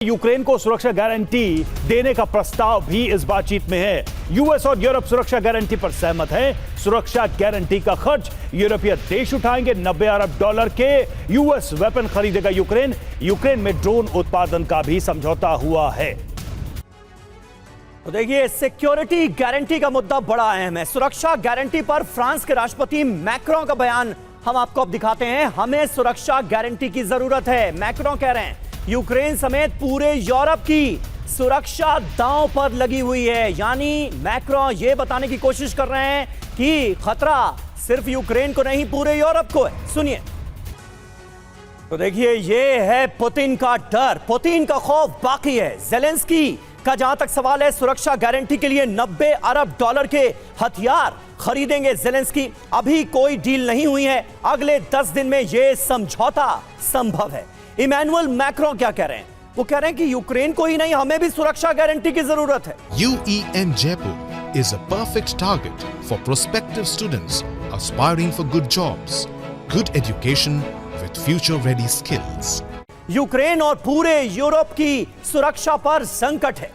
Ukraine को सुरक्षा guarantee देने का प्रस्ताव भी इस बातचीत में है। यूएस और यूरोप सुरक्षा गारंटी पर सहमत हैं। सुरक्षा गारंटी का खर्च यूरोपीय देश उठाएंगे। 90 अरब डॉलर के यूएस वेपन खरीदेगा यूक्रेन। यूक्रेन में ड्रोन उत्पादन का भी समझौता हुआ है। तो देखिए, सिक्योरिटी गारंटी का मुद्दा बड़ा अहम है। सुरक्षा गारंटी पर फ्रांस के राष्ट्रपति मैक्रों का बयान हम आपको अब दिखाते हैं। हमें सुरक्षा गारंटी की जरूरत है, मैक्रों कह रहे हैं। यूक्रेन समेत पूरे यूरोप की सुरक्षा दांव पर लगी हुई है। यानी मैक्रों ये बताने की कोशिश कर रहे हैं कि खतरा सिर्फ यूक्रेन को नहीं, पूरे यूरोप को है। सुनिए। तो देखिए, ये है पुतिन का डर, पुतिन का खौफ बाकी है। ज़ेलेंस्की का जहां तक सवाल है, सुरक्षा गारंटी के लिए 90 अरब डॉलर के हथियार खरीदेंगे ज़ेलेंस्की। अभी कोई डील नहीं हुई है, अगले 10 दिन में यह समझौता संभव है। इमैनुअल मैक्रों क्या कह रहे हैं? वो कह रहे हैं कि यूक्रेन को ही नहीं, हमें भी सुरक्षा गारंटी की जरूरत है। UEN Jaipur is a perfect target for prospective students aspiring for good jobs, good education with future-ready skills. Ukraine और पूरे यूरोप की सुरक्षा पर संकट है।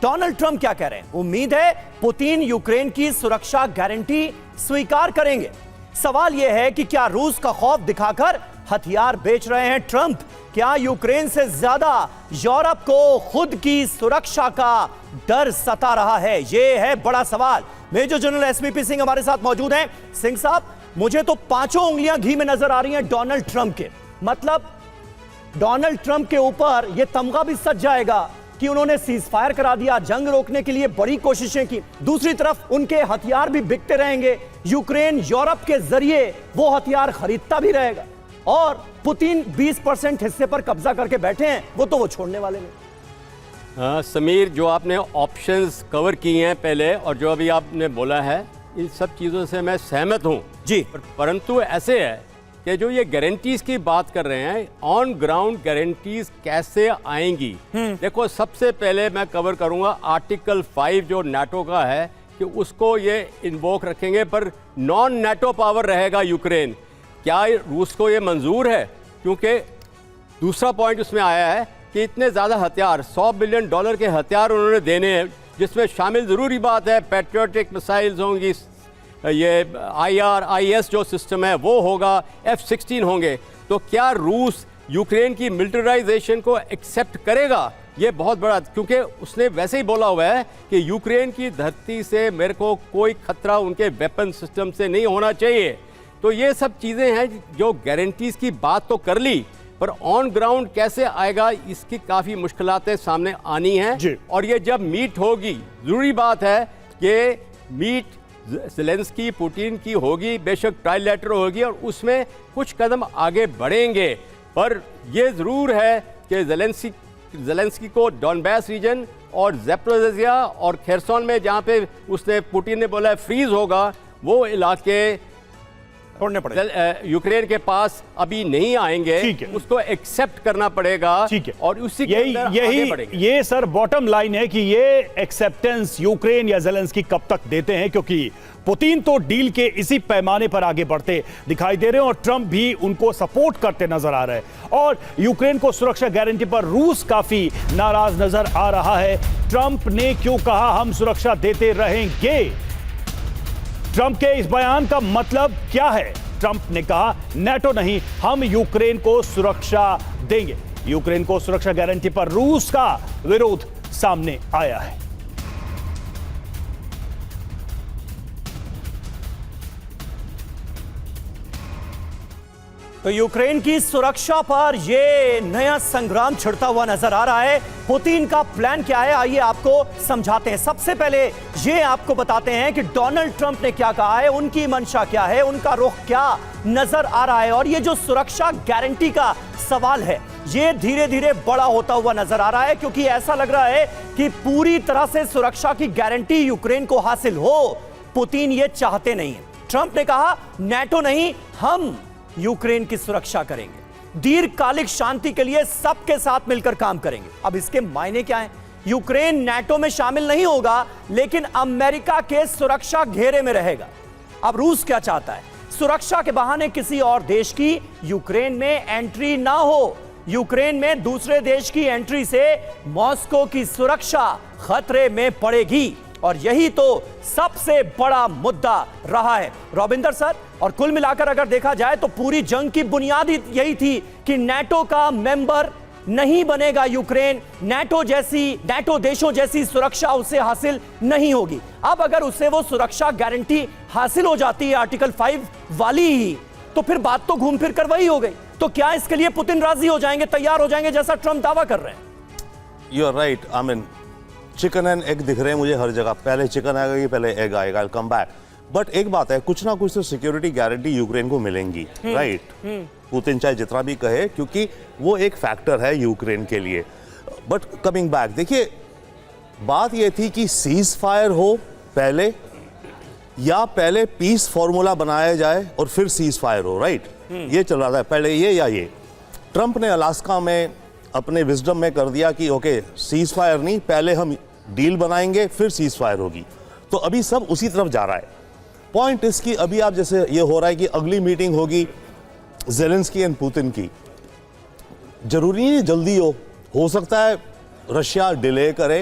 डोनाल्ड ट्रंप क्या कह रहे हैं? उम्मीद है पुतिन यूक्रेन की सुरक्षा गारंटी स्वीकार करेंगे। सवाल यह है कि क्या रूस का खौफ दिखाकर हथियार बेच रहे हैं ट्रंप? क्या यूक्रेन से ज्यादा यूरोप को खुद की सुरक्षा का डर सता रहा है? यह है बड़ा सवाल। मेजर जनरल एसपीपी सिंह हमारे साथ मौजूद हैं। सिंह साहब, मुझे तो पांचों उंगलियां घी में नजर आ रही हैं डोनाल्ड ट्रंप के। मतलब डोनाल्ड ट्रंप के ऊपर यह तमगा भी सज जाएगा कि उन्होंने सीज फायर करा दिया, जंग रोकने के लिए बड़ी कोशिशें की। दूसरी तरफ उनके हथियार भी बिकते रहेंगे। यूक्रेन यूरोप के जरिए वो हथियार खरीदता भी रहेगा। और पुतिन 20% हिस्से पर कब्जा करके बैठे हैं, वो छोड़ने वाले नहीं। समीर, जो आपने ऑप्शंस कवर किए हैं पहले और जो अभी आपने बोला है, इन सब चीज़ों से मैं सहमत हूँ जी। परंतु ऐसे है कि जो ये गारंटीज की बात कर रहे हैं, ऑन ग्राउंड गारंटीज कैसे आएंगी? देखो, सबसे पहले मैं कवर करूंगा आर्टिकल 5 जो नाटो का है कि उसको ये इन्वोक रखेंगे, पर नॉन नाटो पावर रहेगा यूक्रेन। क्या रूस को ये मंजूर है? क्योंकि दूसरा पॉइंट उसमें आया है कि इतने ज़्यादा हथियार, $100 बिलियन के हथियार उन्होंने देने हैं, जिसमें शामिल ज़रूरी बात है पैट्रियोटिक मिसाइल्स होंगी, ये IRIS जो सिस्टम है वो होगा, F-16 होंगे। तो क्या रूस यूक्रेन की मिलिटराइजेशन को एक्सेप्ट करेगा? ये बहुत बड़ा, क्योंकि उसने वैसे ही बोला हुआ है कि यूक्रेन की धरती से मेरे को कोई खतरा उनके वेपन सिस्टम से नहीं होना चाहिए। तो ये सब चीज़ें हैं जो गारंटीज़ की बात तो कर ली, पर ऑन ग्राउंड कैसे आएगा इसकी काफ़ी मुश्किलातें सामने आनी हैं। और ये जब मीट होगी, ज़रूरी बात है कि मीट ज़ेलेंस्की पुतिन की होगी, बेशक ट्राइलेटरल होगी और उसमें कुछ कदम आगे बढ़ेंगे। पर यह ज़रूर है कि ज़ेलेंस्की को डॉनबास रीजन और ज़ैपोरिज़िया और खेरसोन में, जहाँ पे उसने पुतिन ने बोला है फ्रीज होगा, वो इलाके छोड़ने पड़ेंगे। यूक्रेन के पास अभी नहीं आएंगे, उसको एक्सेप्ट करना पड़ेगा। ठीक है, और उसी के अंदर आगे बढ़ेंगे। ये सर बॉटम लाइन है कि ये एक्सेप्टेंस यूक्रेन या ज़ेलेंस्की कब तक देते हैं, क्योंकि पुतिन तो डील के इसी पैमाने पर आगे बढ़ते दिखाई दे रहे हैं और ट्रंप भी उनको सपोर्ट करते नजर आ रहे हैं। और यूक्रेन को सुरक्षा गारंटी पर रूस काफी नाराज नजर आ रहा है। ट्रंप ने क्यों कहा हम सुरक्षा देते रहेंगे? ट्रंप के इस बयान का मतलब क्या है? ट्रंप ने कहा नाटो नहीं, हम यूक्रेन को सुरक्षा देंगे। यूक्रेन को सुरक्षा गारंटी पर रूस का विरोध सामने आया है। तो यूक्रेन की सुरक्षा पर यह नया संग्राम छिड़ता हुआ नजर आ रहा है। पुतिन का प्लान क्या है, आइए आपको समझाते हैं। सबसे पहले ये आपको बताते हैं कि डोनाल्ड ट्रंप ने क्या कहा है, उनकी मंशा क्या है, उनका रुख क्या नजर आ रहा है। और ये जो सुरक्षा गारंटी का सवाल है, ये धीरे धीरे बड़ा होता हुआ नजर आ रहा है, क्योंकि ऐसा लग रहा है कि पूरी तरह से सुरक्षा की गारंटी यूक्रेन को हासिल हो, पुतिन ये चाहते नहीं है। ट्रंप ने कहा नाटो नहीं, हम यूक्रेन की सुरक्षा करेंगे, दीर्घकालिक शांति के लिए सबके साथ मिलकर काम करेंगे। अब इसके मायने क्या हैं? यूक्रेन नाटो में शामिल नहीं होगा, लेकिन अमेरिका के सुरक्षा घेरे में रहेगा। अब रूस क्या चाहता है? सुरक्षा के बहाने किसी और देश की यूक्रेन में एंट्री ना हो। यूक्रेन में दूसरे देश की एंट्री से मॉस्को की सुरक्षा खतरे में पड़ेगी और यही तो सबसे बड़ा मुद्दा रहा है रॉबिंदर सर। और कुल मिलाकर अगर देखा जाए तो पूरी जंग की बुनियाद ही यही थी कि नाटो का मेंबर नहीं बनेगा यूक्रेन, नाटो देशों जैसी सुरक्षा उससे हासिल नहीं होगी। अब अगर उससे वो सुरक्षा गारंटी हासिल हो जाती है आर्टिकल 5 वाली ही, तो फिर बात तो घूम फिर कर वही हो गई। तो क्या इसके लिए पुतिन राजी हो जाएंगे, तैयार हो जाएंगे जैसा ट्रंप दावा कर रहे हैं? You are right. I mean chicken and egg दिख रहे हैं मुझे हर जगह, पहले चिकन आएगा कि पहले एग आएगा, आई कम बैक। बट एक बात है, कुछ ना कुछ तो सिक्योरिटी गारंटी यूक्रेन को मिलेंगी, राइट? पुतिन चाहे जितना भी कहे, क्योंकि वो एक फैक्टर है यूक्रेन के लिए। बट कमिंग बैक, देखिए बात ये थी कि सीज फायर हो पहले, या पहले पीस फॉर्मूला बनाया जाए और फिर सीज फायर हो, राइट? ये चल रहा था पहले, ये या ये। ट्रंप ने अलास्का में अपने विजडम में कर दिया कि ओके सीज फायर नहीं, पहले हम डील बनाएंगे फिर सीज फायर होगी। तो अभी सब उसी तरफ जा रहा है। पॉइंट इसकी, अभी आप जैसे ये हो रहा है कि अगली मीटिंग होगी ज़ेलेंस्की एंड पुतिन की, जरूरी नहीं जल्दी हो सकता है रशिया डिले करे,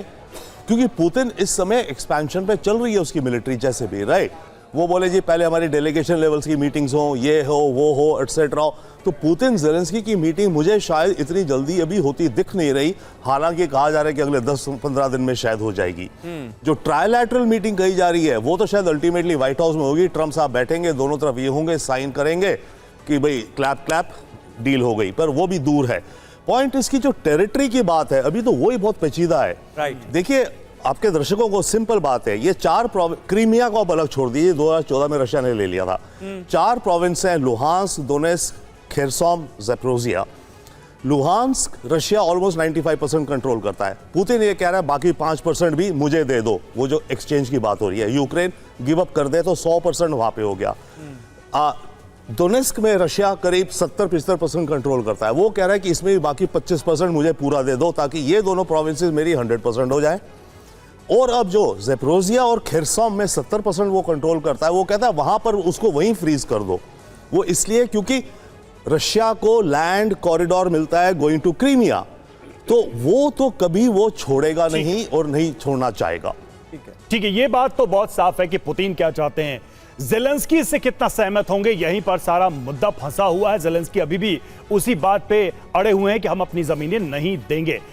क्योंकि पुतिन इस समय एक्सपेंशन पे चल रही है उसकी मिलिट्री जैसे भी, राइट? वो बोले जी पहले हमारी डेलीगेशन लेवल्स की मीटिंग्स हो, ये हो वो हो एटसेट्रा। तो पुतिन ज़ेलेंस्की की मीटिंग मुझे शायद इतनी जल्दी अभी होती दिख नहीं रही, हालांकि कहा जा रहा है कि अगले 10-15 दिन में शायद हो जाएगी। जो ट्रायलैटरल मीटिंग कही जा रही है वो तो शायद अल्टीमेटली व्हाइट हाउस में होगी, ट्रंप साहब बैठेंगे, दोनों तरफ ये होंगे, साइन करेंगे कि भाई क्लैप क्लैप डील हो गई, पर वो भी दूर है। पॉइंट इसकी जो टेरिटरी की बात है अभी तो वही बहुत पेचीदा है, राइट? देखिए आपके दर्शकों को सिंपल बात है, ये 4 क्रीमिया को आप अलग छोड़ दीजिए, 2014 में रशिया ने ले लिया था। 4 प्रोविंस हैं, लुहांस्क, दोनेत्स्क, खेरसोम, ज़ैपोरिज़िया। लुहांस्क रशिया ऑलमोस्ट 95% कंट्रोल करता है। पुतिन ये कह रहा है बाकी 5% भी मुझे दे दो, वो जो एक्सचेंज की बात हो रही है, यूक्रेन गिव अप कर दे तो 100% वहां पे हो गया। डोनेस्क में रशिया करीब 70-75% कंट्रोल करता है, वो कह रहा है कि इसमें भी बाकी 25% मुझे पूरा दे दो ताकि ये दोनों प्रोविंसेस मेरी 100% हो जाए। और अब जो ज़ैपोरिज़िया और खेरसोम में 70% वो कंट्रोल करता है, वो कहता है वहां पर उसको वहीं फ्रीज कर दो। वो इसलिए क्योंकि रशिया को लैंड कॉरिडोर मिलता है गोइंग टू क्रीमिया, तो वो तो कभी वो छोड़ेगा नहीं और नहीं छोड़ना चाहेगा। ठीक है, ये बात तो बहुत साफ है कि पुतिन क्या चाहते हैं, ज़ेलेंस्की इससे कितना सहमत होंगे, यहीं पर सारा मुद्दा फंसा हुआ है। ज़ेलेंस्की अभी भी उसी बात पे अड़े हुए हैं कि हम अपनी जमीनें नहीं देंगे।